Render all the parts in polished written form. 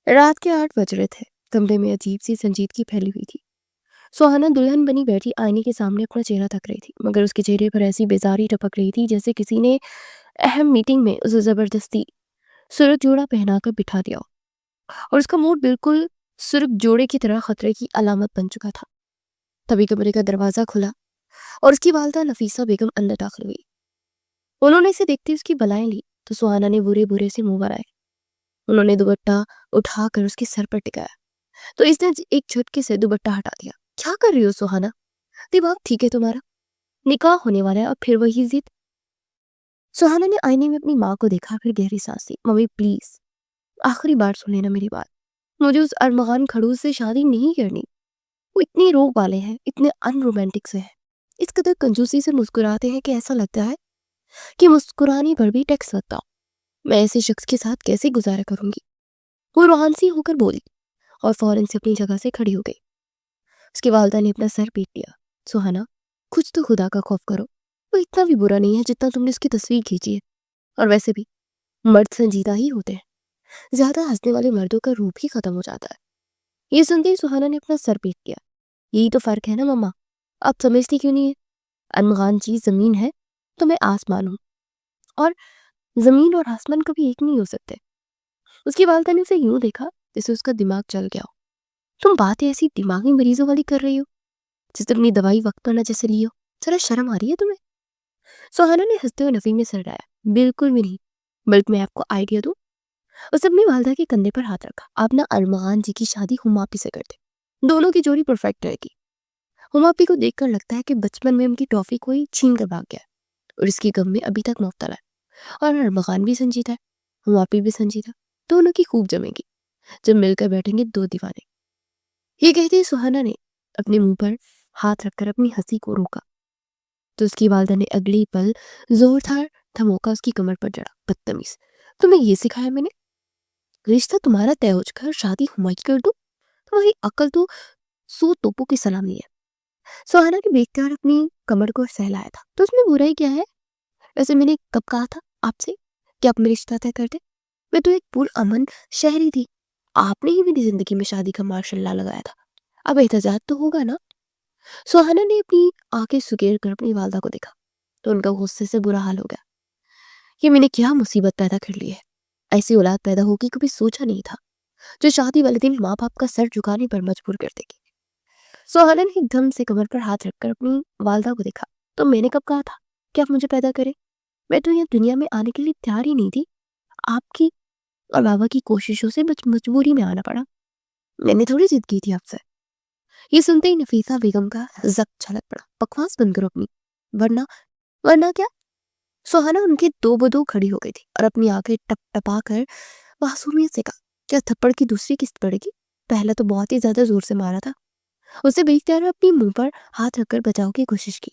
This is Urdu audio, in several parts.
رات کے 8 بج رہے تھے۔ کمرے میں عجیب سی سنجیدگی پھیلی ہوئی تھی۔ سہانا دلہن بنی بیٹھی آئینے کے سامنے اپنا چہرہ تک رہی تھی، مگر اس کے چہرے پر ایسی بیزاری ٹپک رہی تھی جیسے کسی نے اہم میٹنگ میں اسے زبردستی سرخ جوڑا پہنا کر بٹھا دیا ہو، اور اس کا موڈ بالکل سرخ جوڑے کی طرح خطرے کی علامت بن چکا تھا۔ تبھی کمرے کا دروازہ کھلا اور اس کی والدہ نفیسہ بیگم اندر داخل ہوئی۔ انہوں نے اسے دیکھتے اس کی بلائیں لی تو سہانا نے برے برے سے منہ بنائے۔ انہوں نے دوپٹہ اٹھا کر اس کے سر پر ٹکایا تو اس نے ایک جھٹکے سے دوپٹہ ہٹا دیا۔ کیا کر رہی ہو سہانا؟ دماغ ٹھیک ہے تمہارا؟ نکاح ہونے والا ہے اور پھر وہی ضد۔ سہانا نے آئینے میں اپنی ماں کو دیکھا، پھر گہری سانس لی۔ ممی پلیز آخری بار سن لینا میری بات، مجھے اس ارمغان کھڑوس سے شادی نہیں کرنی۔ وہ اتنے روگ والے ہیں، اتنے ان رومانٹک سے ہیں، اس قدر کنجوسی سے مسکراتے ہیں کہ ایسا لگتا ہے کہ مسکرانے پر بھی ٹیکس لگتا ہو۔ میں ایسے شخص کے ساتھ کیسے گزارا کروں گی؟ وہ روحانسی ہو کر بولی اور فوراً سے اپنی جگہ سے کھڑی ہو گئی۔ اس کی والدہ نے اپنا سر پیٹ لیا۔ سہانا، کچھ تو خدا کا خوف کرو، وہ اتنا بھی برا نہیں ہے جتنا تم نے اس کی تصویر کھینچی ہے، اور ویسے بھی مرد سنجیدہ ہی ہوتے ہیں، زیادہ ہنسنے والے مردوں کا روپ ہی ختم ہو جاتا ہے۔ یہ سنتے ہی سہانا نے اپنا سر پیٹ لیا۔ یہی تو فرق ہے نا مما، آپ سمجھتی کیوں نہیں ہے؟ ارمغان چیز زمین ہے تو میں آسمان ہوں، اور زمین اور آسمان کبھی ایک نہیں ہو سکتے۔ اس کی والدہ نے اسے یوں دیکھا جیسے اس کا دماغ چل گیا ہو۔ تم باتیں ایسی دماغی مریضوں والی کر رہی ہو جیسے اپنی دوائی وقت پر نہ جیسے لی ہو۔ ذرا شرم آ رہی ہے تمہیں؟ سہانا نے ہنستے ہوئے نفی میں سر ڈایا۔ بالکل بھی نہیں، بلکہ میں آپ کو آئیڈیا دوں۔ اس نے اپنی والدہ کے کندھے پر ہاتھ رکھا۔ آپ نا ارمغان جی کی شادی ہماپی سے کرتے، دونوں کی جوڑی پرفیکٹ رہے گی۔ ہماپی کو دیکھ کر لگتا ہے کہ بچپن میں ان کی ٹافی کوئی چھین کر بھاگ گیا اور اس کی غم میں ابھی تک مبتلا ہے، اور ارمغان بھی سنجیدہ ہے، ہماپی بھی سنجیدہ، دونوں کی خوب جمے گی جب مل کر بیٹھیں گے دو دیوانے۔ یہ کہتے ہی سہانا نے اپنے منہ پر ہاتھ رکھ کر اپنی ہنسی کو روکا تو اس کی والدہ نے اگلی پل زوردار دھموکا اس کی کمر پر جڑا۔ بدتمیز، تمہیں یہ سکھایا میں نے؟ رشتہ تمہارا طے ہو کر شادی ہماری کر دوں؟ تمہاری عقل تو 100 توپوں کی سلامی ہے۔ سہانا نے بیٹھ کر اپنی کمر کو سہلایا تھا تو اس میں برائی کیا ہے؟ ویسے میں نے کب کہا تھا آپ سے کہ آپ میرے رشتہ طے کر دیں؟ میں تو ایک پرامن شہری تھی، آپ نے ہی میری زندگی میں شادی کا مارشل لا لگایا تھا، اب احتجاج تو ہوگا نا؟ سہانا نے اپنی آنکھیں سکیر کر اپنی والدہ کو دیکھا تو ان کا غصے سے برا حال ہو گیا۔ یہ میں نے کیا مصیبت پیدا کر لی ہے؟ ایسی اولاد پیدا ہوگی کبھی سوچا نہیں تھا، جو شادی والے دن ماں باپ کا سر جھکانے پر مجبور کر دے گی۔ سہانا نے ایک دم سے کمر پر ہاتھ رکھ کر اپنی والدہ کو دیکھا۔ تو میں نے کب کہا تھا کہ آپ مجھے پیدا کریں؟ میں تو یہ دنیا میں آنے کے لیے تیار ہی نہیں تھی، آپ کی اور بابا کی کوششوں سے مجبوری میں آنا پڑا، میں نے تھوڑی ضد کی تھی آپ سے۔ یہ سنتے ہی نفیسہ بیگم کا زخم چھلک پڑا۔ بکواس بند کرو اپنی، ورنہ کیا؟ سہانا ان کے دو بدو کھڑی ہو گئی تھی اور اپنی آنکھیں ٹپ ٹپا کر معصومیت سے کہا، کیا تھپڑ کی دوسری قسط پڑے گی؟ پہلا تو بہت ہی زیادہ زور سے مارا تھا۔ اسے بے اختیار اپنی منہ پر ہاتھ رکھ کر بچاؤ کی کوشش کی۔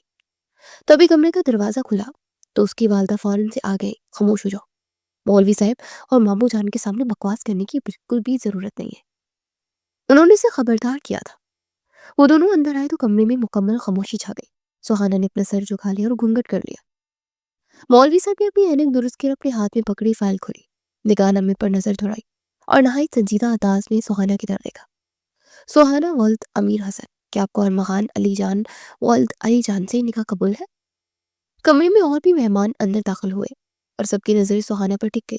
تبھی کمرے کا دروازہ کھلا تو اس کی والدہ فوراً سے آ گئی۔ خاموش ہو جاؤ، مولوی صاحب اور ماموں جان کے سامنے بکواس کرنے کی بالکل بھی ضرورت نہیں ہے۔ انہوں نے اسے خبردار کیا تھا۔ وہ دونوں اندر آئے تو کمرے میں مکمل خاموشی چھا گئی۔ سہانا نے اپنا سر جھکا لیا اور گھونگھٹ کر لیا۔ مولوی صاحب نے اپنی اینک درست کر اپنے ہاتھ میں پکڑی فائل کھولی، نگاہ نامے پر نظر دوڑائی اور نہایت سنجیدہ انداز میں سہانا کی طرف دیکھا۔ سہانا ولد امیر حسن، کیا آپ کو ارمغان علی جان ولد علی جان سے نکاح قبول ہے؟ کمرے میں اور بھی مہمان اندر داخل ہوئے اور سب کی نظر سہانا پر ٹک گئی۔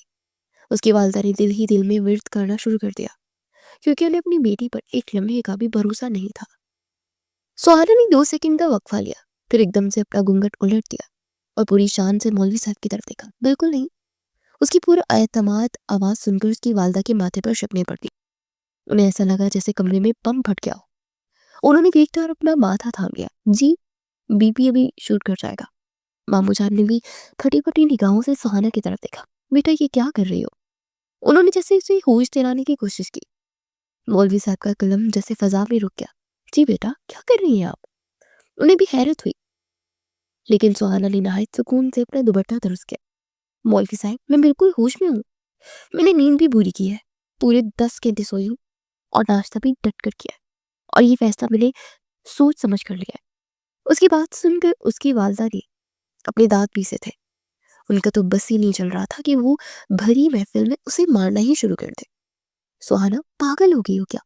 اس کی والدہ نے دل ہی دل میں ورد کرنا شروع کر دیا، کیونکہ انہیں اپنی بیٹی پر ایک لمحے کا بھی بھروسہ نہیں تھا۔ سہانا نے 2 سیکنڈ کا وقفہ لیا، پھر ایک دم سے اپنا گھونگھٹ الٹ دیا اور پوری شان سے مولوی صاحب کی طرف دیکھا۔ بالکل نہیں۔ اس کی پورا اعتماد آواز سن کر اس کی والدہ کے ماتھے پر شبنیں پڑ دی۔ انہیں ایسا لگا جیسے کمرے میں بم پھٹ گیا ہو۔ انہوں نے دیکھتے اور اپنا ماتھا تھام لیا۔ جی، بی پی ابھی شوٹ کر جائے گا۔ ماموں جان نے بھی پھٹی پھٹی نگاہوں سے سہانا کی طرف دیکھا۔ بیٹا یہ کیا کر رہی ہو؟ انہوں نے جیسے اسے ہوش دلانے کی کوشش کی۔ مولوی صاحب کا قلم جیسے فضا میں رک گیا۔ جی بیٹا، کیا کر رہی ہیں آپ؟ انہیں بھی حیرت ہوئی، لیکن سہانا نے نہایت سکون سے اپنا دوپٹہ درست کیا۔ مولوی صاحب، میں بالکل ہوش میں ہوں، میں نے نیند بھی پوری کی ہے، پورے 10 گھنٹے سوئی ہوں اور ناشتہ بھی ڈٹ کر کیا ہے، اور یہ فیصلہ میں نے سوچ سمجھ کر لیا ہے۔ اس کی بات سن کر اس کی والدہ نے اپنے دانت پیسے تھے۔ ان کا تو بس ہی نہیں چل رہا تھا کہ وہ بھری محفل میں اسے مارنا ہی شروع کر دے۔ سہانا پاگل ہو گئی ہو کیا؟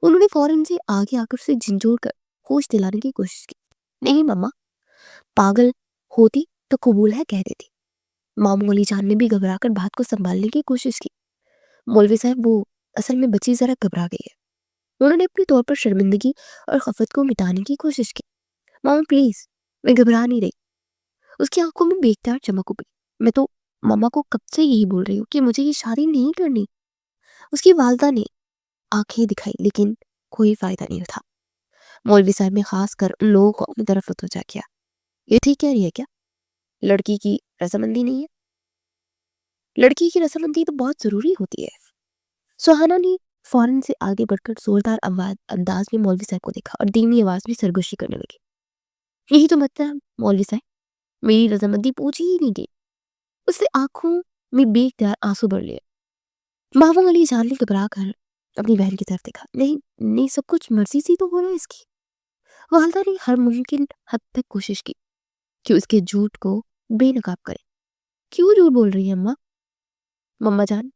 انہوں نے فوراً سے آگے آ کر اسے جھنجھوڑ کر ہوش دلانے کی کوشش کی. نہیں مما، پاگل ہوتی تو قبول ہے کہہ دیتی. ماموں علی جان نے بھی گھبرا کر بات کو سنبھالنے کی کوشش کی. مولوی صاحب وہ اصل میں بچی ذرا گھبرا گئی ہے. انہوں نے اپنے طور پر شرمندگی اور خفت کو مٹانے کی کوشش کی. ماما پلیز، میں گھبرا نہیں رہی. اس کی آنکھوں میں بیکدار چمک ابھری. میں تو ماما کو کب سے یہی بول رہی ہوں کہ مجھے یہ شادی نہیں کرنی. اس کی والدہ نے آنکھیں دکھائی لیکن کوئی فائدہ نہیں تھا. مولوی صاحب نے خاص کر ان لوگوں کو اپنی طرف متوجہ کیا. یہ ٹھیک کہہ رہی ہے کیا؟ لڑکی کی رضامندی نہیں ہے؟ لڑکی کی رضامندی تو بہت ضروری ہوتی ہے. سہانا نے فوراً سے آگے بڑھ کر زوردار انداز میں مولوی صاحب کو دیکھا اور دھیمی آواز میں سرگوشی کرنے لگی. یہی تو مطلب مولوی صاحب، میری رضامندی پوچھی ہی نہیں گئی. اس نے آنکھوں میں بیکدار آنسو بھر لیے. ماموں علی جان نے گھبرا کر اپنی بہن کی طرف دیکھا. نہیں نہیں، سب کچھ مرضی سی تو ہو رہا ہے اس کی. والدہ نے ہر ممکن حد تک کوشش کی کہ اس کے جھوٹ کو بے نقاب کرے. کیوں جھوٹ بول رہی ہے اماں؟ مما جان،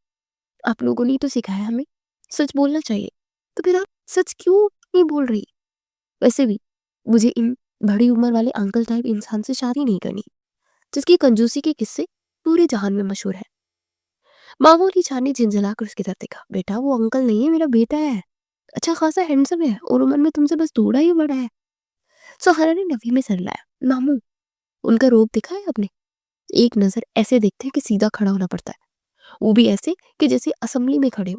آپ لوگوں نے تو سکھایا ہمیں سچ بولنا چاہیے، تو پھر آپ سچ کیوں نہیں بول رہی؟ ویسے بھی مجھے ان بڑی عمر والے انکل ٹائپ انسان سے شادی نہیں کرنی جس کی کنجوسی کے قصے پورے جہان میں مشہور ہے. ماموں علی جان نے جھنجھلا کر اس کی طرف دیکھا. بیٹا وہ انکل نہیں ہے، میرا بیٹا ہے. اچھا خاصا ہینڈسم ہے اور عمر میں تم سے بس تھوڑا ہی بڑا ہے. سہارا نے نفی میں سر لایا. ماموں، ان کا روپ دکھا ہے آپ نے؟ ایک نظر ایسے دیکھتے ہیں کہ سیدھا کھڑا ہونا پڑتا ہے، وہ بھی ایسے کہ جیسے اسمبلی میں کھڑے ہو.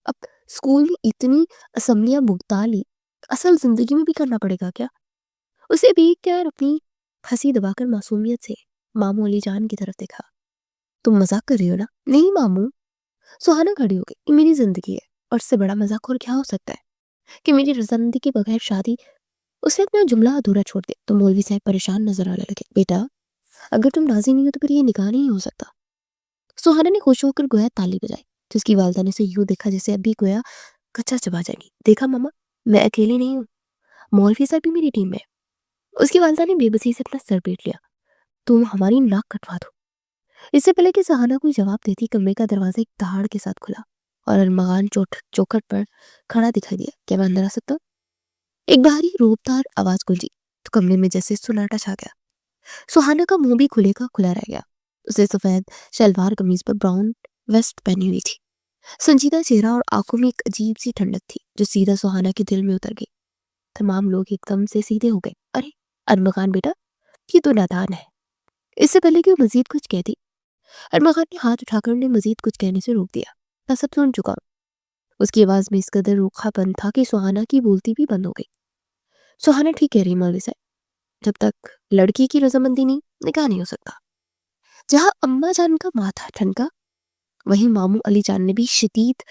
اب اسکول میں اتنی اسمبلیاں بھگتا لی، اصل زندگی میں بھی کرنا پڑے گا کیا؟ اسے دیکھ کر اپنی ہنسی دبا کر معصومیت سے ماموں علی جان کی طرف دیکھا. تم مذاق کر رہی ہو نا؟ نہیں ماموں. سہانا کھڑی ہو گئی. یہ میری زندگی ہے اور اس سے بڑا مذاق اور کیا ہو سکتا ہے کہ میری رضامندی کے بغیر شادی. اس نے اپنا جملہ ادھورا چھوڑ دیا تو مولوی صاحب پریشان نظر آنے لگے. بیٹا اگر تم راضی نہیں ہو تو پھر یہ نکاح نہیں ہو سکتا. سہانا نے خوش ہو کر گویا تالی بجائی. جس کی والدہ نے اسے یوں دیکھا جیسے ابھی گویا کچا چبا جائے گی. دیکھا ماما، میں اکیلی نہیں ہوں، مولوی صاحب بھی میری ٹیم میں. اس کی والدہ نے بے بسی سے اپنا سر پیٹ لیا. تم ہماری ناک کٹوا دو. اس سے پہلے کہ سہانا کوئی جواب دیتی، کمرے کا دروازہ ایک دہاڑ کے ساتھ کھلا اور ارمغان چوکھٹ پر کھڑا دکھائی دیا. کیا میں اندر آ سکتا ہوں؟ ایک بھاری روبدار آواز گونجی تو کمرے میں جیسے سناٹا چھا گیا. سہانا کا منہ بھی کھلے کا کھلا رہ گیا. اسے سفید شلوار قمیض پر براؤن ویسٹ پہنی ہوئی تھی. سنجیدہ چہرہ اور آنکھوں میں ایک عجیب سی ٹھنڈک تھی جو سیدھا سہانا کے دل میں اتر گئی. تمام لوگ ایک دم سے سیدھے ہو گئے. ارے ارمغان بیٹا، یہ تو نادان ہے. اس سے پہلے کہ وہ مزید کچھ کہتی، ارمغان نے ہاتھ اٹھا کر انہیں مزید کچھ کہنے سے روک دیا. میں سب سن چکا ہوں. اس کی آواز میں اس قدر روکھا پن تھا کہ سہانا کی بولتی بھی بند ہو گئی. سہانا ٹھیک کہہ رہی مولوی صاحب، جب تک لڑکی کی رضامندی نہیں، نکاح نہیں ہو سکتا. جہاں اماں جان کا ماتھا ٹھنکا وہیں ماموں علی جان نے بھی شدید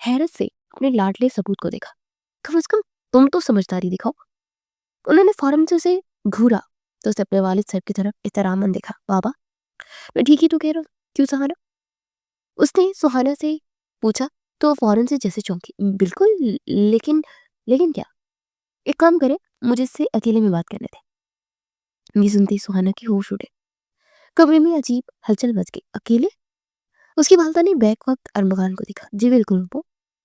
حیرت سے اپنے لاڈلے ثبوت کو دیکھا. کم از کم تم تو سمجھداری دکھاؤ. انہوں نے فوراً سے اسے گھورا تو اسے اپنے والد صاحب کی طرف احتراماً دیکھا. بابا، میں ٹھیک ہی تو کہہ رہا ہوں، کیوں سہانا؟ اس نے سہانا سے پوچھا تو فوراً سے جیسے چونکی. بالکل، لیکن کیا؟ ایک کام کرے، مجھے اس سے اکیلے میں بات کرنے تھے. یہ سنتے سہانا کی ہوش اڑے. کمرے میں عجیب ہلچل مچ گئی. اکیلے؟ اس کی والدہ نے بیک وقت ارمغان کو دیکھا. جی بالکل ابو،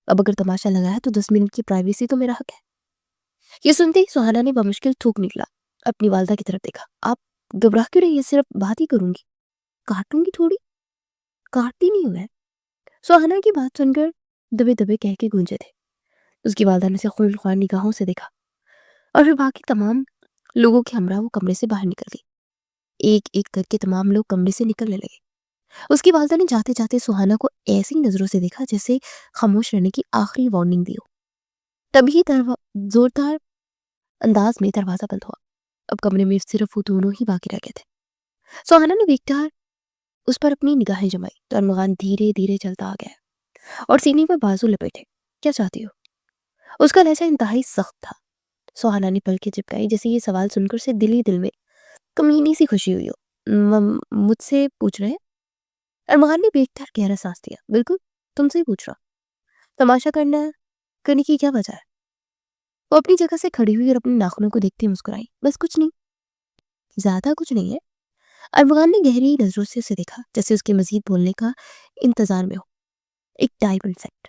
اب اگر تماشا لگا ہے تو 10 منٹ کی پرائیویسی تو میرا حق ہے. یہ سنتے ہی سہانا نے بمشکل تھوک نکلا. اپنی والدہ کی طرف دیکھا. آپ گھبراہ کیوں رہی ہے؟ صرف بات ہی کروں گی. کاٹوں گی تھوڑی؟ کاٹتی نہیں ہوں میں. سہانا کی بات سن کر دبے دبے کہہ کے گونجے تھے. اس کی والدہ نے اسے خونخوار نگاہوں سے دیکھا اور پھر باقی تمام لوگوں کے ہمراہ وہ کمرے سے باہر نکل گئی. ایک ایک کر کے تمام لوگ کمرے سے نکلنے لگے. اس کی والدہ نے جاتے جاتے سہانا کو ایسی نظروں سے دیکھا جیسے خاموش رہنے کی آخری وارننگ دی ہو. تبھی زوردار انداز میں دروازہ بند ہوا. اب کمرے میں صرف وہ دونوں ہی باقی رہ گئے تھے. سہانا نے بیکدار اس پر اپنی نگاہیں جمائی تو ارمغان دھیرے دھیرے چلتا آ گیا اور سینے پر بازو لپیٹے. کیا چاہتی ہو؟ اس کا لہجہ انتہائی سخت تھا. سہانا نے پلکیں چپکائی جیسے یہ سوال سن کر سے دل ہی دل میں کمینی سی خوشی ہوئی ہو. مجھ سے پوچھ رہے ہیں؟ ارمغان نے بیکدار گہرا سانس دیا. بالکل، تم سے ہی پوچھ رہا. تماشا کرنے کی کیا وجہ ہے؟ وہ اپنی جگہ سے کھڑی ہوئی اور اپنے ناخنوں کو دیکھتی مسکرائی. بس کچھ نہیں، زیادہ کچھ نہیں ہے. ارمغان نے گہری نظروں سے اسے دیکھا جیسے اس کے مزید بولنے کا انتظار میں ہو. ایک ڈائمنڈ سیٹ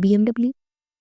BMW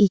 1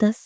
10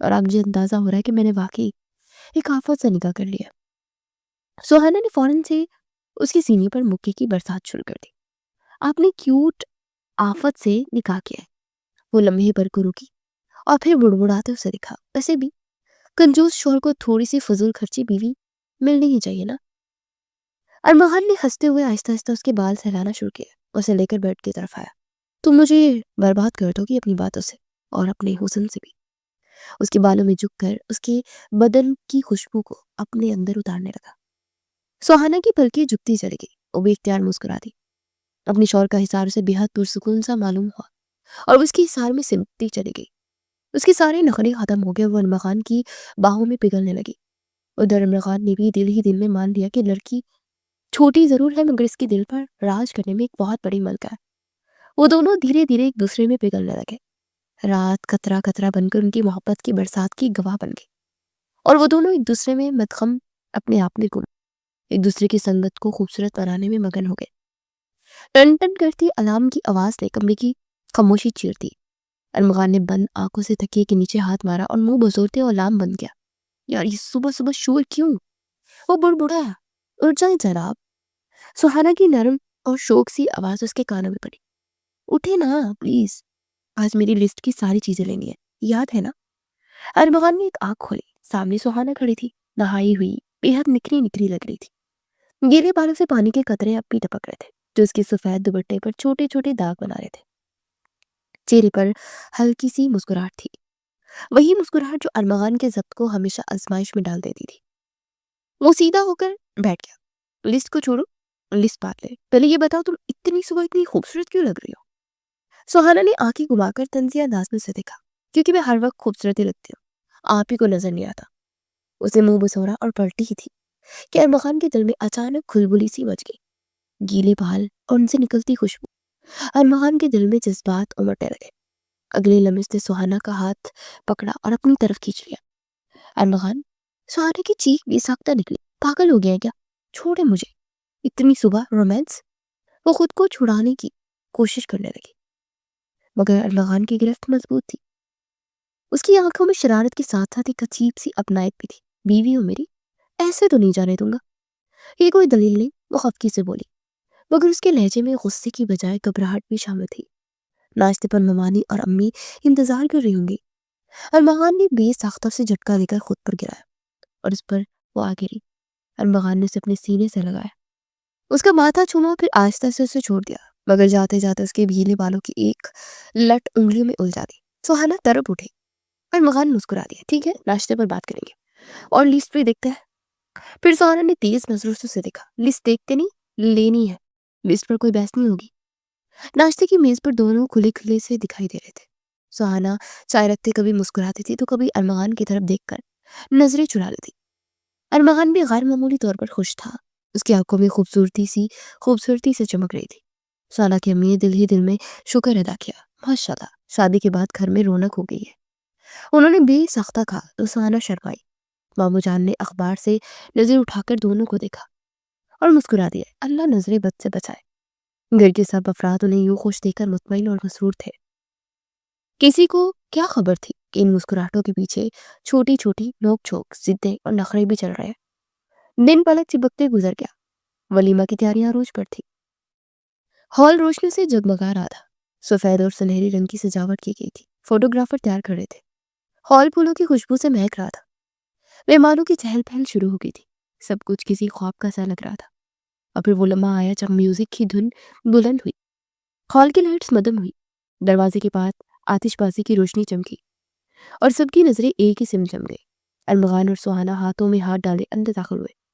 اور اب مجھے اندازہ ہو رہا ہے کہ میں نے واقعی ایک آفت سے نکاح کر لیا۔ سہانا نے فوراً سے اس کے سینے پر مکے کی برسات شروع کر دی۔ آپ نے کیوٹ آفت سے نکاح کیا ہے؟ وہ لمحے بھر کو رکی اور پھر بڑبڑاتے اسے دکھا۔ ویسے بھی کنجوس شوہر کو تھوڑی سی فضول خرچی بیوی ملنی ہی چاہیے نا۔ ارمغان نے ہنستے ہوئے آہستہ آہستہ اس کے بال سہلانا شروع کیا، اسے لے کر بیڈ کی طرف آیا۔ تم مجھے برباد کر دو گی اپنی باتوں سے اور اپنے حسن سے بھی۔ اس کے بالوں میں جھک کر اس کے بدن کی خوشبو کو اپنے اندر اتارنے لگا۔ سہانا کی پلکیں جھکتی چلی گئی، وہ بے اختیار مسکرا دی۔ اپنی شوہر کا حصار اسے بے حد پرسکون سا معلوم ہوا اور اس کی حصار میں سمٹتی چلی گئی۔ اس کے سارے نخرے ختم ہو گئے، وہ ارمغان کی باہوں میں پگھلنے لگی۔ ادھر ارمغان نے بھی دل ہی دل میں مان لیا کہ لڑکی چھوٹی ضرور ہے مگر اس کی دل پر راج کرنے میں ایک بہت بڑی ملکہ ہے۔ وہ دونوں دھیرے دھیرے ایک دوسرے میں پگھلنے لگے۔ رات قطرہ قطرہ بن کر ان کی محبت کی برسات کی گواہ بن گئی اور وہ دونوں ایک دوسرے میں مدغم اپنے آپ میں گم، ایک دوسرے کی سنگت کو خوبصورت بنانے میں مگن ہو گئے۔ ٹن ٹن کرتی الارم کی آواز نے کمرے کی خاموشی چیر دی۔ ارمغان نے بند آنکھوں سے تکیے کے نیچے ہاتھ مارا اور منہ بزورتے الارم بند کیا۔ یار یہ صبح صبح شور کیوں؟ وہ بڑبڑا ہے، اٹھ جائیں جناب۔ سہانا کی نرم اور شوق سی آواز اس کے کانوں میں پڑی۔ اٹھے نا پلیز، آج میری لسٹ کی ساری چیزیں لینی ہے، یاد ہے نا؟ ارمغان نے ایک آنکھ کھولی، سامنے سہانا کھڑی تھی، نہائی ہوئی، بے حد نکھری نکھری لگ رہی تھی۔ گیلے بالوں سے پانی کے قطرے اب بھی ٹپک رہے تھے جو اس کے سفید دوپٹے پر چھوٹے چھوٹے داغ بنا رہے تھے۔ چہرے پر ہلکی سی مسکراہٹ تھی، وہی مسکراہٹ جو ارمغان کے ضبط کو ہمیشہ آزمائش میں ڈال دیتی تھی۔ وہ سیدھا ہو کر بیٹھ گیا۔ لسٹ کو چھوڑو، لسٹ بات لے، پہلے یہ بتاؤ تم اتنی صبح اتنی خوبصورت کیوں لگ رہی ہو؟ سہانا نے آنکھیں گھما کر طنزیہ انداز میں اسے دیکھا۔ کیونکہ میں ہر وقت خوبصورت ہی لگتی ہوں، آپ ہی کو نظر نہیں آتا۔ اسے منہ بسورا اور پلٹی ہی تھی کہ ارمغان کے دل میں اچانک کھلبلی سی مچ گئی۔ گیلے بال اور ان سے نکلتی خوشبو ارمغان کے دل میں جذبات امٹنے لگے۔ اگلے لمحے اس نے سہانا کا ہاتھ پکڑا اور اپنی طرف کھینچ لیا۔ ارمغان، سہانا کی چیخ بے ساختہ نکلی۔ پاگل ہو گیا ہے کیا؟ چھوڑے مجھے، اتنی صبح رومانس؟ وہ خود کو چھڑانے کی کوشش کرنے لگی مگر ارمغان کی گرفت مضبوط تھی۔ اس کی آنکھوں میں شرارت کے ساتھ ساتھ ایک عجیب سی اپنائیت بھی تھی۔ بیوی ہو میری، ایسے تو نہیں جانے دوں گا۔ یہ کوئی دلیل نہیں، وہ خفگی سے بولی، مگر اس کے لہجے میں غصے کی بجائے گھبراہٹ بھی شامل تھی۔ ناشتے پر ممانی اور امی انتظار کر رہی ہوں گی۔ ارمغان نے بے ساختہ سے جھٹکا لے کر خود پر گرایا اور اس پر وہ آ گری۔ ارمغان نے اسے اپنے سینے سے لگایا، اس کا ماتھا چوما، پھر آہستہ سے اسے چھوڑ دیا مگر جاتے جاتے اس کے بھیلے بالوں کی ایک لٹ انگلیوں میں الجھا دی۔ سہانا تڑپ اٹھے۔ ارمغان مسکرا دیا، ٹھیک ہے، ناشتے پر بات کریں گے اور لسٹ بھی دیکھتے ہیں۔ پھر سہانا نے تیز نظروں سے اسے دیکھا۔ لسٹ دیکھتے نہیں، لینی ہے، لسٹ پر کوئی بحث نہیں ہوگی۔ ناشتے کی میز پر دونوں کھلے کھلے سے دکھائی دے رہے تھے۔ سہانا چائے رکھتے کبھی مسکراتی تھی تو کبھی ارمغان کی طرف دیکھ کر نظریں چرا لیتی۔ ارمغان بھی غیر معمولی طور پر خوش تھا، اس کی آنکھوں میں خوبصورتی سے چمک رہی تھی۔ سہانا کی امی نے دل ہی دل میں شکر ادا کیا، ماشاءاللہ شادی کے بعد گھر میں رونق ہو گئی ہے۔ انہوں نے بے ساختہ کہا تو سہانا شرمائی۔ مامو جان نے اخبار سے نظر اٹھا کر دونوں کو دیکھا اور مسکرا دیا، اللہ نظر بد سے بچائے۔ گھر کے سب افراد انہیں یوں خوش دیکھ کر مطمئن اور مسرور تھے۔ کسی کو کیا خبر تھی کہ ان مسکراہٹوں کے پیچھے چھوٹی چھوٹی نوک جھوک، ضدیں اور نخرے بھی چل رہے ہیں۔ دن پلک چپکتے گزر گیا۔ ولیمہ کی تیاریاں عروج پر تھی۔ ہال روشنی سے جگمگا رہا تھا، سفید اور سنہری رنگ کی سجاوٹ کی گئی تھی۔ فوٹوگرافر تیار کھڑے تھے۔ ہال پھولوں کی خوشبو سے مہک رہا تھا۔ مہمانوں کی چہل پہل شروع ہو گئی تھی۔ سب کچھ کسی خواب کا سا لگ رہا تھا۔ اور پھر وہ لمحہ آیا جب میوزک کی دھن بلند ہوئی، ہال کی لائٹس مدم ہوئی، دروازے کے پاس آتش بازی کی روشنی چمکی اور سب کی نظریں ایک ہی سمت جم گئی۔ ارمغان اور سہانا ہاتھوں میں ہاتھ ڈالے اندر داخل ہوئے۔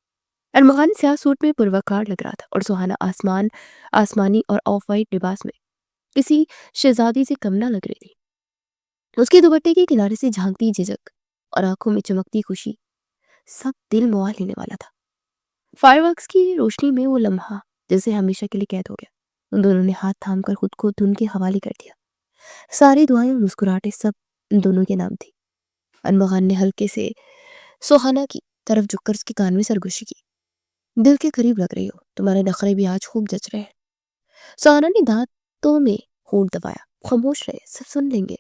ارمغان سیاہ سوٹ میں پروقار لگ رہا تھا اور سہانا آسمانی اور آف وائٹ لباس میں کسی شہزادی سے کم نہ لگ رہی تھی۔ اس کے دوپٹے کے کنارے سے جھانکتی جھجک اور آنکھوں میں چمکتی خوشی سب دل موال لینے والا تھا۔ فائر ورکس کی روشنی میں وہ لمحہ جیسے ہمیشہ کے لیے قید ہو گیا۔ ان دونوں نے ہاتھ تھام کر خود کو دھن کے حوالے کر دیا۔ ساری دعائیں اور مسکراہٹیں سب ان دونوں کے نام تھی۔ ارمغان نے ہلکے سے سہانا کی طرف جھک کر اس کے کان میں سرگوشی کی، دل کے قریب لگ رہی ہو، تمہارے نخرے بھی آج خوب جچ رہے ہیں۔ سہانا نے دانتوں میں ہونٹ دبایا، خاموش رہے، سب سن لیں گے۔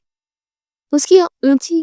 اس کی اونچی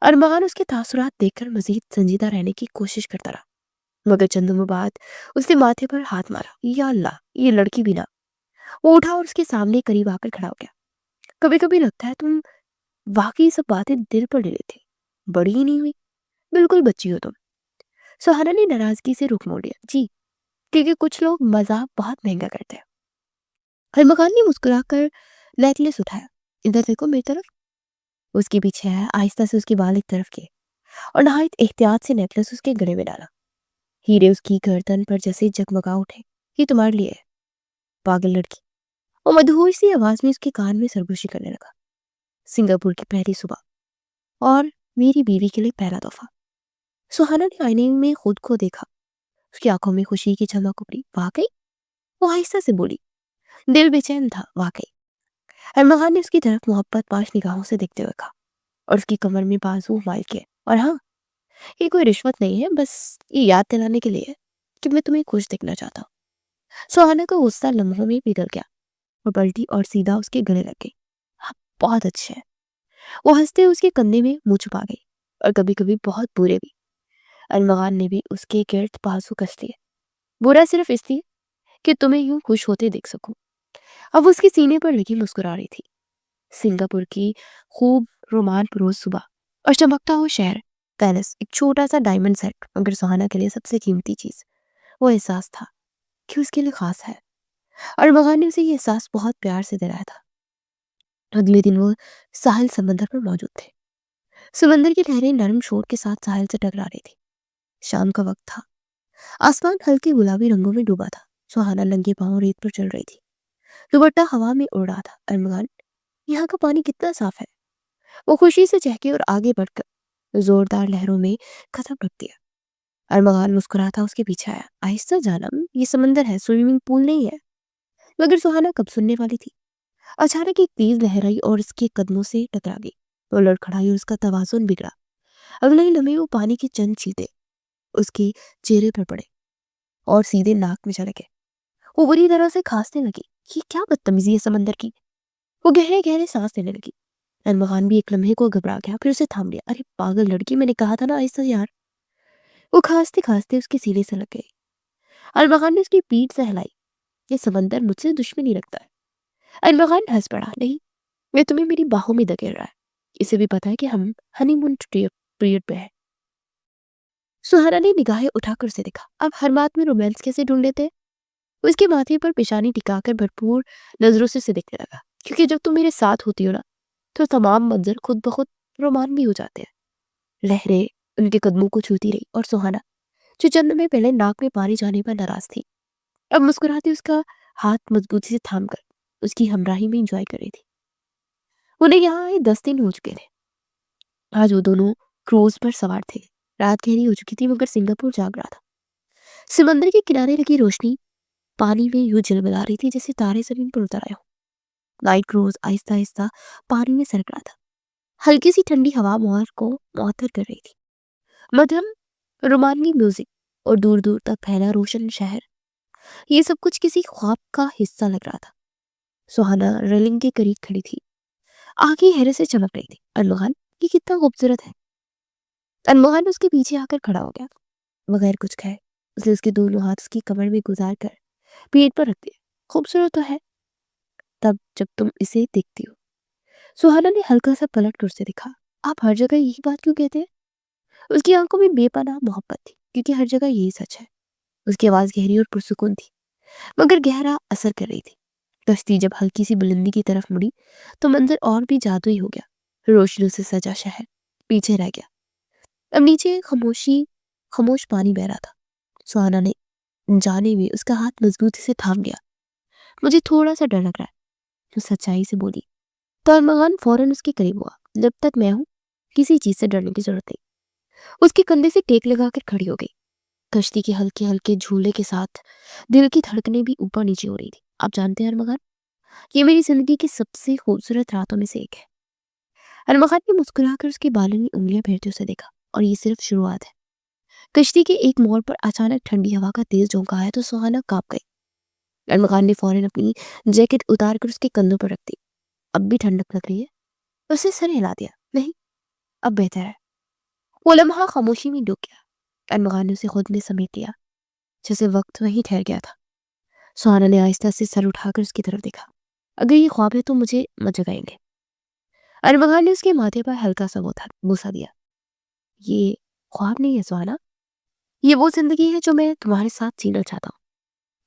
ارمغان اس کے تاثرات دیکھ کر مزید سنجیدہ رہنے کی کوشش کرتا رہا، مگر چند دنوں بعد اس نے ماتھے پر ہاتھ مارا۔ یا اللہ، یہ لڑکی بھی نہ! وہ اٹھا اور اس کے سامنے قریب آ کر کھڑا ہو گیا۔ کبھی کبھی لگتا ہے تم واقعی سب باتیں دل پر لے لیتے، بڑی ہی نہیں ہوئی، بالکل بچی ہو تم۔ سہانا نے ناراضگی سے رخ موڑ لیا۔ جی، کیونکہ کچھ لوگ مذاق بہت مہنگا کرتے ہیں۔ ارمغان نے مسکرا کر نیکلس اٹھایا۔ ادھر دیکھو میری طرف۔ اس کے پیچھے آیا، آہستہ سے اس کے بال ایک طرف کیے اور نہایت احتیاط سے نیکلس اس کے گلے میں ڈالا۔ ہیرے اس کی گردن پر جیسے جگمگا اٹھے۔ یہ تمہارے لیے ہے، پاگل لڑکی۔ وہ مدہوش سی آواز میں اس کے کان میں سرگوشی کرنے لگا۔ سنگاپور کی پہلی صبح اور میری بیوی کے لیے پہلا تحفہ۔ سہانا نے آئینے میں خود کو دیکھا۔ اس کی آنکھوں میں خوشی کی چمک ابھری۔ واقعی؟ وہ آہستہ سے بولی۔ دل بے چین تھا، واقعی۔ ارمغان نے اس کی طرف محبت پاش نگاہوں سے دیکھتے ہوئے کہا اور اس کی کمر میں بازو مائل کیے۔ اور ہاں، یہ کوئی رشوت نہیں ہے، بس یہ یاد دلانے کے لیے ہے کہ میں تمہیں خوش دیکھنا چاہتا ہوں۔ سہانا کا غصہ لمحوں میں پگھل گیا اور پلٹی اور سیدھا اس کے گلے لگ گئی۔ آپ بہت اچھے ہیں۔ وہ ہنستے اس کے کندھے میں منہ چھپا گئی۔ اور کبھی کبھی بہت برے بھی۔ ارمغان نے بھی اس کے گرد بازو کس دیے۔ برا صرف اس لیے کہ تمہیں یوں خوش ہوتے دیکھ سکوں۔ اب اس کے سینے پر لگی مسکرا رہی تھی۔ سنگاپور کی خوب رومان پروز صبح اور چمکتا ہوا شہر، پیلس، ایک چھوٹا سا ڈائمنڈ سیٹ، مگر سہانا کے لیے سب سے قیمتی چیز وہ احساس تھا کہ اس کے لیے خاص ہے۔ اور ارمغان نے اسے یہ احساس بہت پیار سے دلایا تھا۔ اگلے دن وہ ساحل سمندر پر موجود تھے۔ سمندر کی لہریں نرم شور کے ساتھ ساحل سے ٹکرا رہی تھی۔ شام کا وقت تھا۔ آسمان ہلکے گلابی رنگوں میں ڈوبا تھا۔ سہانا ننگے پاؤں ریت پر چل رہی تھی۔ دوپٹہ ہوا میں اڑ رہا تھا۔ ارمغان، یہاں کا پانی کتنا صاف ہے! وہ خوشی سے چہکی اور آگے بڑھ کر زوردار لہروں میں قدم رکھ دیا۔ ارمغان مسکرا تھا اس کے پیچھے آیا۔ آہستہ جانم، یہ سمندر ہے، سوئمنگ پول نہیں ہے۔ مگر سہانا کب سننے والی تھی؟ اچانک ایک تیز لہر آئی اور اس کے قدموں سے ٹکرا گئی۔ وہ لڑکھڑائی اور اس کا توازن بگڑا۔ اگلے ہی لمحے وہ پانی کے چند چھینٹے اس کے چہرے پر پڑے اور سیدھے ناک میں چلے گئے۔ وہ بری طرح سے کھانسنے لگی۔ یہ کیا بدتمیزی ہے سمندر کی! وہ گہرے گہرے سانس لینے لگی۔ ارمغان بھی ایک لمحے کو گھبرا گیا، پھر اسے تھام لیا۔ ارے پاگل لڑکی، میں نے کہا تھا نا آہستہ یار۔ وہ کھانستے کھانستے اس کے سینے سے لگ گئی۔ ارمغان نے اس کی پیٹھ سے ہلائی۔ یہ سمندر مجھ سے دشمنی رکھتا ہے۔ ارمغان ہنس پڑا۔ نہیں، میں تمہیں میری باہوں میں دھکیل رہا ہے۔ اسے بھی پتا ہے کہ ہم ہنی مون پیریڈ پہ ہیں۔ سہانا نے نگاہیں اٹھا کر اسے دیکھا۔ اب ہر بات میں رومانس کیسے ڈھونڈ لیتے؟ وہ اس کے ماتھے پر پیشانی ٹکا کر بھرپور نظروں سے اسے دیکھنے لگا۔ کیونکہ جب تم میرے ساتھ ہوتی ہو نا، تو تمام منظر خود بخود رومان بھی ہو جاتے ہیں۔ لہریں ان کے قدموں کو چھوتی رہی اور سہانا، جو چند میں پہلے ناک میں پانی جانے پر ناراض تھی، اب مسکراتی اس کا ہاتھ مضبوطی سے تھام کر اس کی ہمراہی میں انجوائے کر رہی تھی۔ انہیں یہاں آئے 10 دن ہو چکے تھے۔ آج وہ دونوں کروز پر سوار تھے۔ رات گہری ہو چکی تھی مگر سنگاپور جاگ رہا تھا۔ سمندر کے کنارے لگی روشنی پانی میں یوں جلملا رہی تھی جیسے تارے زمین پر اتر آئے ہوں۔ نائٹ کروز آہستہ آہستہ پانی میں سرک رہا تھا۔ ہلکی سی ٹھنڈی ہوا مار کو معطر کر رہی تھی۔ مدھم رومانوی میوزک اور دور دور تک پھیلا روشن شہر، یہ سب کچھ کسی خواب کا حصہ لگ رہا تھا۔ سہانا ریلنگ کے قریب کھڑی تھی، آنکھیں حیرت سے چمک رہی تھی۔ ارمغان، یہ کتنا خوبصورت ہے! ارمغان اس کے پیچھے آ کر کھڑا ہو گیا۔ بغیر کچھ کہے اس نے اس کے دونوں ہاتھ اس کی کمر میں گزار کر پیٹ پر رکھ دیا۔ خوبصورت تو ہے تب جب تم اسے دیکھتی ہو۔ سہانا نے ہلکا سا پلٹ کر اسے دیکھا۔ آپ ہر جگہ یہی بات کیوں کہتے ہیں؟ اس کی آنکھوں میں بے پناہ محبت تھی، کیونکہ ہر جگہ یہی سچ ہے۔ اس کی آواز گہری اور پرسکون تھی مگر گہرا اثر کر رہی تھی۔ کشتی جب ہلکی سی بلندی کی طرف مڑی تو منظر اور بھی جادوئی ہو گیا۔ روشنیوں سے سجا شہر پیچھے رہ گیا۔ اب نیچے خاموش پانی بہ رہا تھا۔ سہانا نے جانے میں اس کا ہاتھ مضبوطی سے تھام لیا۔ مجھے تھوڑا سا ڈر لگ رہا ہے، وہ سچائی سے بولی۔ تو ارمغان فوراً اس کے قریب ہوا۔ جب تک میں ہوں کسی چیز سے ڈرنے کی ضرورت نہیں۔ اس کے کندھے سے ٹیک لگا کر کھڑی ہو گئی۔ کشتی کے ہلکے ہلکے جھولے کے ساتھ دل کی دھڑکنیں بھی اوپر نیچے ہو رہی تھی۔ آپ جانتے ہیں ارمغان، یہ میری زندگی کی سب سے خوبصورت راتوں میں سے ایک ہے۔ ارمغان نے مسکرا کر اس کے بالوں میں انگلیاں پھیرتے اسے دیکھا۔ اور یہ صرف شروعات ہے۔ کشتی کے ایک موڑ پر اچانک ٹھنڈی ہوا کا تیز جھونکا آیا تو سہانا کانپ گئی۔ ارمغان نے فوراً اپنی جیکٹ اتار کر اس کے کندھوں پر رکھ دی۔ اب بھی ٹھنڈک لگ رہی ہے؟ اسے سر ہلا دیا۔ نہیں، اب بہتر ہے۔ وہ لمحہ خاموشی میں ڈوب گیا۔ ارمغان نے اسے خود میں سمیٹ لیا، جیسے وقت وہیں ٹھہر گیا تھا۔ سہانا نے آہستہ سے سر اٹھا کر اس کی طرف دیکھا۔ اگر یہ خواب ہے تو مجھے مت جگائیں گے۔ ارمغان نے اس کے ماتھے پر ہلکا سا بوسہ دیا۔ یہ خواب نہیں ہے سہانا، یہ وہ زندگی ہے جو میں تمہارے ساتھ جینا چاہتا ہوں۔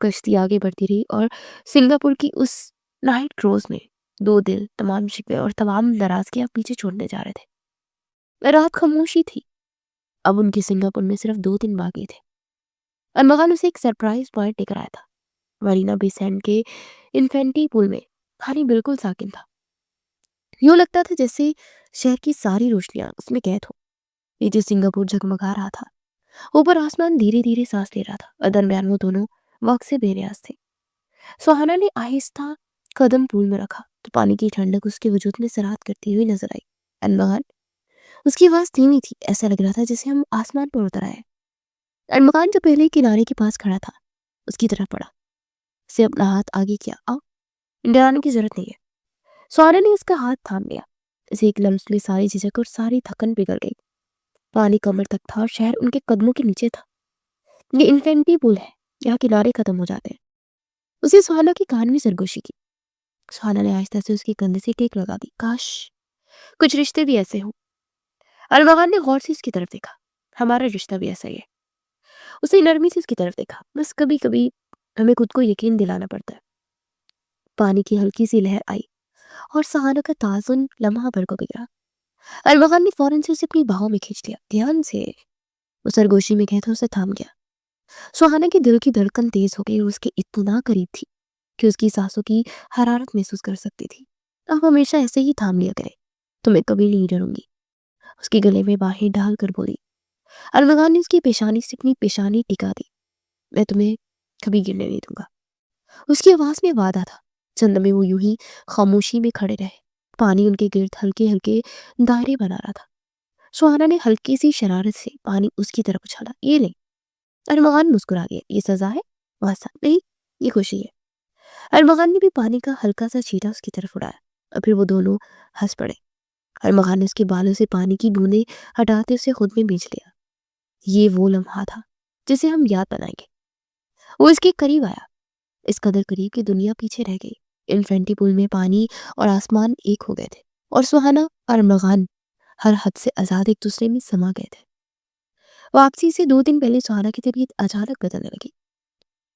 کشتی آگے بڑھتی رہی اور سنگاپور کی اس نائٹ کروز میں 2 دل، تمام شکوے اور تمام ناراضگیاں پیچھے چھوڑنے جا رہے تھے۔ رات خاموشی تھی۔ اب ان کے سنگاپور میں صرف 2 دن باقی تھے۔ ارمغان اسے ایک سرپرائز پوائنٹ لے کر آیا تھا۔ مرینا بے سینڈ کے انفینٹی پول میں پانی بالکل ساکن تھا۔ یوں لگتا تھا جیسے شہر کی ساری روشنیاں اس میں قید ہو۔ نیچے سنگاپور جگمگا رہا تھا، اوپر آسمان دھیرے دھیرے سانس لے رہا تھا، اور درمیان وہ دونوں وقت سے بے نیاز تھے۔ سہانا نے آہستہ قدم پول میں رکھا تو پانی کی ٹھنڈک اس کے وجود میں سرات کرتی ہوئی نظر آئی۔ ارمغان، اس کی آواز دھیمی تھی، ایسا لگ رہا تھا جیسے ہم آسمان پر اتر آئے۔ ارمغان جو پہلے کنارے کے پاس کھڑا تھا اس کی طرف پڑا، اسے اپنا ہاتھ آگے کیا۔ آؤ، ڈرانے کی ضرورت نہیں ہے۔ سہانا نے اس کا ہاتھ تھام لیا۔ اسے ایک لمس میں ساری جھجک اور ساری تھکن پگھل گئی۔ پانی کمر تک تھا اور شہر ان کے قدموں کے نیچے تھا۔ یہ انفینٹی پول ہے، یہاں کنارے ختم ہو جاتے ہیں۔ اسے سہانا کی کان میں سرگوشی کی۔ سہانا نے آہستہ سے اس کے کندھے سے ٹیک لگا دی۔ کاش کچھ رشتے بھی ایسے ہوں۔ ارمغان نے غور سے اس کی طرف دیکھا۔ ہمارا رشتہ بھی ایسا ہی ہے۔ اسے نرمی سے اس کی طرف دیکھا۔ بس کبھی کبھی ہمیں خود کو یقین دلانا پڑتا ہے۔ پانی کی ہلکی سی لہر آئی اور سہانا کا توازن لمحہ بھر کو بگڑا۔ ارمغان نے فوراً سے اسے اپنی باہوں میں کھینچ لیا۔ دھیان سے۔ وہ سرگوشی میں کہتا اسے تھام گیا۔ سہانا کے دل کی دھڑکن تیز ہو گئی اور اس کے اتنا قریب تھی کہ اس کی سانسوں کی حرارت محسوس کر سکتی تھی۔ اب ہمیشہ ایسے ہی تھام لیا کرے، تو میں کبھی نہیں ڈروں گی، اس کے گلے میں باہیں ڈال کر بولی۔ ارمغان نے اس کی پیشانی سے اپنی پیشانی ٹکا دی۔ میں تمہیں کبھی گرنے نہیں دوں گا۔ اس کی آواز میں وعدہ تھا۔ چند لمحے وہ یوں ہی خاموشی میں کھڑے رہے۔ پانی ان کے گرد ہلکے ہلکے دائرے بنا رہا تھا۔ سہانا نے ہلکی سی شرارت سے پانی اس کی طرف اچھالا۔ یہ لے۔ ارمغان مسکرا گیا۔ یہ سزا ہے؟ واسطہ نہیں، یہ خوشی ہے۔ ارمغان نے بھی پانی کا ہلکا سا چھینٹا اس کی طرف اڑایا اور پھر وہ دونوں ہنس پڑے۔ ارمغان نے اس کے بالوں سے پانی کی بوندیں ہٹاتے اسے خود میں بیچ لیا۔ یہ وہ لمحہ تھا جسے ہم یاد بنائیں گے۔ وہ اس کے قریب آیا، اس قدر قریب کہ دنیا پیچھے رہ گئی۔ انفینٹی پول میں پانی اور آسمان ایک ہو گئے تھے، اور سہانا اور ارمغان ہر حد سے آزاد ایک دوسرے میں سما گئے تھے۔ واپسی سے 2 دن پہلے سہانا کی طبیعت اچانک بدلنے لگی۔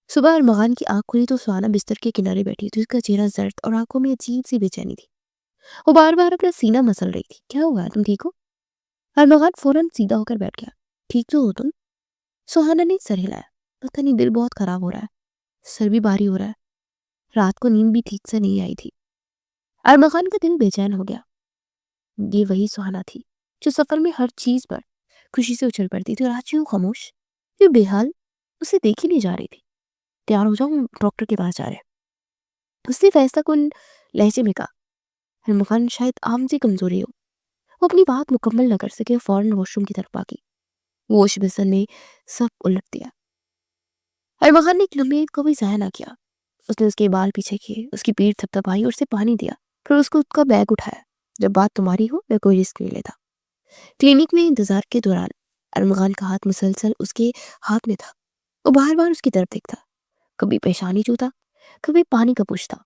صبح ارمغان کی آنکھ کھلی تو سہانا بستر کے کنارے بیٹھی تھی۔ اس کا چہرہ زرد اور آنکھوں میں عجیب سی بے چینی تھی۔ وہ بار بار اپنا سینہ مسل رہی تھی۔ کیا ہوا، تم ٹھیک ہو؟ ارمغان فوراً سیدھا ہو کر بیٹھ گیا۔ ٹھیک تو ہو تم؟ سہانا نے سر ہلایا۔ پتہ نہیں، دل بہت خراب ہو رہا ہے، سر بھی بھاری ہو رہا ہے، رات کو نیند بھی ٹھیک سے نہیں آئی تھی۔ ارمغان کا دل بے چین ہو گیا۔ یہ وہی سہانا تھی جو سفر میں ہر چیز پر خوشی سے اچھل پڑتی تھی، اور آج یوں خاموش، یہ بے حال، اسے دیکھ ہی نہیں جا رہی تھی۔ تیار ہو جاؤ، ڈاکٹر کے پاس جا رہے ہیں، اس نے فیصلہ کن لہجے میں کہا۔ ارمغان شاید عام سے کمزوری ہو، وہ اپنی بات مکمل نہ کر سکے اور فوراً واش روم کی طرف بھاگی۔ ہوش بسن نے سب الٹ دیا۔ ارمغان نے ایک لمحے کو بھی ضائع نہ کیا۔ اس نے اس کے بال پیچھے کیے، اس کی پیٹھ تھپتھپائی اور اسے پانی دیا، پھر اس کو اس کا بیگ اٹھایا۔ جب بات تمہاری ہو میں کوئی رسک نہیں لیتا۔ کلینک میں انتظار کے دوران ارمغان کا ہاتھ مسلسل اس کے ہاتھ میں تھا۔ وہ بار بار اس کی طرف دیکھتا، کبھی پیشانی چھوتا، کبھی پانی کا پوچھتا۔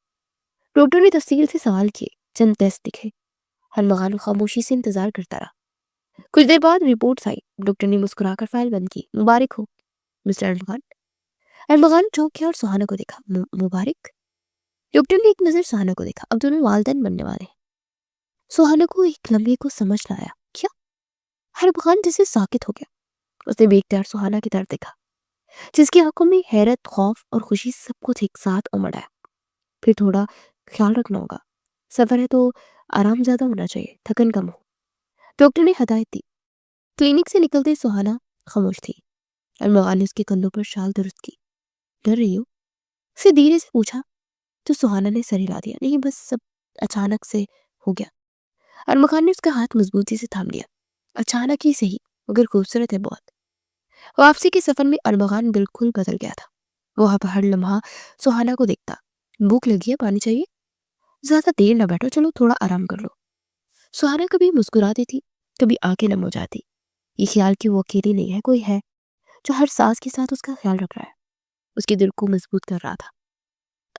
ڈاکٹر نے تفصیل سے سوال کیے، چند ٹیسٹ دکھے۔ ارمغان خاموشی سے انتظار کرتا رہا۔ کچھ دیر بعد رپورٹس آئی۔ ڈاکٹر نے مسکرا کر فائل بند کی۔ مبارک ہو مسٹر ارمغان۔ ارمغان چونک گیا اور سہانا کو دیکھا۔ مبارک؟ ڈاکٹر نے ایک نظر سہانا کو دیکھا۔ اب دونوں والدین بننے والے ہیں۔ سہانا کو ایک لمحے کو سمجھ نہ آیا۔ کیا؟ ارمغان جیسے ساکت ہو گیا۔ اس نے بے اختیار سہانا کی طرف دیکھا، جس کی آنکھوں میں حیرت، خوف اور خوشی سب کچھ ایک ساتھ امڑ آیا۔ پھر تھوڑا خیال رکھنا ہوگا، سفر ہے تو آرام زیادہ ہونا چاہیے، تھکن کم ہو، ڈاکٹر نے ہدایت دی۔ کلینک سے نکلتے سہانا خاموش تھی۔ ارمغان نے اس کے کندھوں پر شال درست کی۔ ڈر رہی ہو؟ اسے دھیرے سے پوچھا تو سہانا نے سر ہلا دیا۔ نہیں، بس سب اچانک سے ہو گیا۔ ارمغان نے اس کا ہاتھ مضبوطی سے تھام لیا۔ اچانک ہی صحیح، مگر خوبصورت ہے بہت۔ واپسی کے سفر میں ارمغان بالکل بدل گیا تھا۔ وہ اب ہر لمحہ سہانا کو دیکھتا۔ بھوک لگی ہے، پانی چاہیے؟ زیادہ دیر نہ بیٹھو، چلو تھوڑا آرام کر لو۔ سہانا کبھی مسکرا دیتی، کبھی آنکھیں نم ہو جاتی، یہ خیال کہ وہ اکیلی نہیں ہے، کوئی ہے جو ہر سانس کے ساتھ اس کا خیال رکھ رہا ہے، اس کے دل کو مضبوط کر رہا تھا۔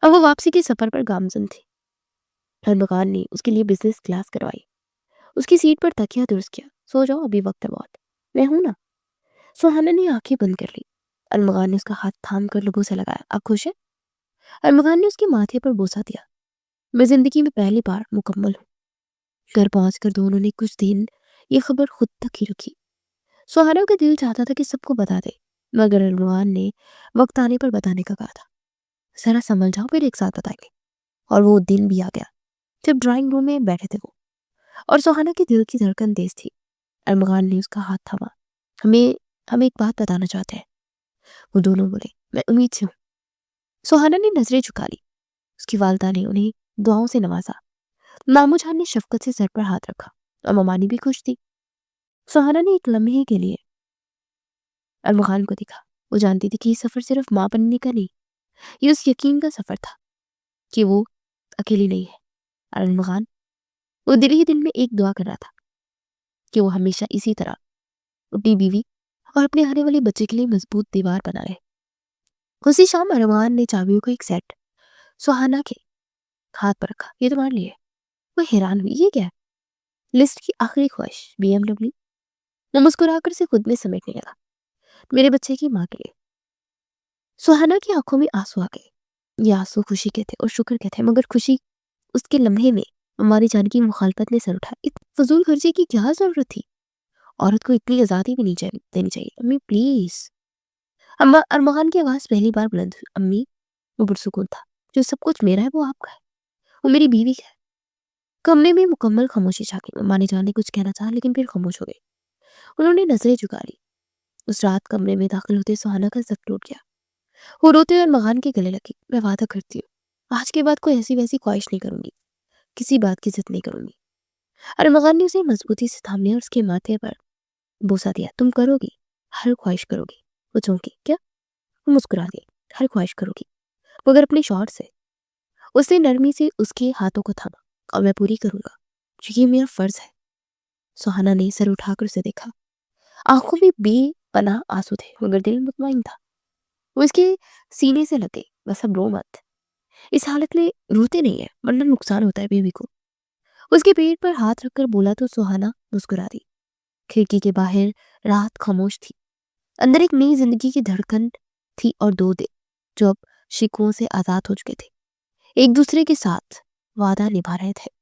اب وہ واپسی کے سفر پر گامزن تھی۔ ارمغان نے اس کے لیے بزنس کلاس کروائی، اس کی سیٹ پر تکیہ درست کیا۔ سو جاؤ، ابھی وقت ہے بہت، میں ہوں نا۔ سہانا نے آنکھیں بند کر لی۔ ارمغان نے اس کا ہاتھ تھام کر لبوں سے لگایا۔ آپ خوش ہیں؟ ارمغان نے اس کے ماتھے پر بوسہ دیا۔ میں زندگی میں پہلی بار مکمل ہوں۔ گھر پہنچ کر دونوں نے کچھ دن یہ خبر خود تک ہی رکھی۔ سہانا کا دل چاہتا تھا کہ سب کو بتا دے، مگر ارمغان نے وقت آنے پر بتانے کا کہا تھا۔ ذرا سنبھل جاؤ، پھر ایک ساتھ بتائیں گے۔ اور وہ دن بھی آ گیا جب ڈرائنگ روم میں بیٹھے تھے وہ، اور سہانا کے دل کی دھڑکن تیز تھی۔ ارمغان نے اس کا ہاتھ تھاما۔ ہم ایک بات بتانا چاہتے ہیں، وہ دونوں بولے۔ میں امید سے ہوں۔ سہانا نے نظریں جھکا لی۔ اس کی والدہ نے انہیں دعاؤں سے نوازا۔ مامو جان نے شفقت سے سر پر ہاتھ رکھا، اور ممانی بھی خوش تھی۔ سہانا نے ایک لمحے کے لیے ارمغان کو دیکھا۔ وہ جانتی تھی کہ یہ سفر صرف ماں بننے کا نہیں، یہ اس یقین کا سفر تھا کہ وہ اکیلی نہیں ہے۔ ارمغان، وہ دل ہی دل میں ایک دعا کر رہا تھا کہ وہ ہمیشہ اسی طرح اپنی بیوی اور اپنے آنے والے بچے کے لیے مضبوط دیوار بنا رہے۔ اسی شام ارمغان نے چابیوں کا ایک سیٹ سہانا کے ہاتھ پر رکھا۔ یہ تمہارے لیے۔ وہ حیران ہوئی، یہ کیا ہے؟ لسٹ کی آخری خواہش، BMW۔ وہ مسکرا کر سے خود میں سمیٹنے لگا۔ میرے بچے کی ماں کے لیے۔ سہانا کی آنکھوں میں آنسو آ گئے۔ یہ آنسو خوشی کے تھے اور شکر کے تھے، مگر خوشی اس کے لمحے میں ہماری جان کی مخالفت نے سر اٹھایا۔ فضول خرچی کی کیا ضرورت تھی؟ عورت کو اتنی آزادی بھی نہیں دینی چاہیے۔ امی پلیز۔ ارمغان کی آواز پہلی بار بلند ہوئی۔ امی، وہ پرسکون تھا۔ جو سب کچھ میرا ہے وہ آپ کا ہے، وہ میری بیوی ہے۔ کمرے میں مکمل خاموشی چھا گئی۔ مانی جان نے کچھ کہنا چاہا لیکن پھر خاموش ہو گئی۔ انہوں نے نظریں جھکا لی۔ اس رات کمرے میں داخل ہوتے سہانا کا سر ٹوٹ گیا۔ وہ روتے ہوئے ارمغان کے گلے لگی۔ میں وعدہ کرتی ہوں، آج کے بعد کوئی ایسی ویسی خواہش نہیں کروں گی، کسی بات کی ضد نہیں کروں گی۔ ارمغان نے اسے مضبوطی سے تھام لیا اور اس کے ماتھے پر بوسہ دیا۔ تم کرو گی، ہر خواہش کرو گی۔ وہ چونکی۔ کیا؟ وہ مسکرا دی۔ ہر خواہش کرو گی، مگر اپنے شوہر سے۔ اس نے نرمی سے اس کے ہاتھوں کو تھاما۔ اور میں پوری کروں گا، کیونکہ یہ میرا فرض ہے۔ سہانا نے سر اٹھا کر اسے دیکھا۔ آنکھوں میں بے پناہ آنسو تھے، مگر دل مطمئن تھا۔ وہ اس کے سینے سے لگے۔ بس اب رو مت، اس حالت میں روتے نہیں ہیں، ورنہ نقصان ہوتا ہے بیوی کو۔ اس کے پیٹ پر ہاتھ رکھ کر بولا تو سہانا مسکرا دی۔ کھڑکی کے باہر رات خاموش تھی۔ اندر ایک نئی زندگی کی دھڑکن تھی، اور دو دل جو اب شکووں سے آزاد ہو چکے تھے، ایک دوسرے کے ساتھ وعدہ نبھا رہے تھے۔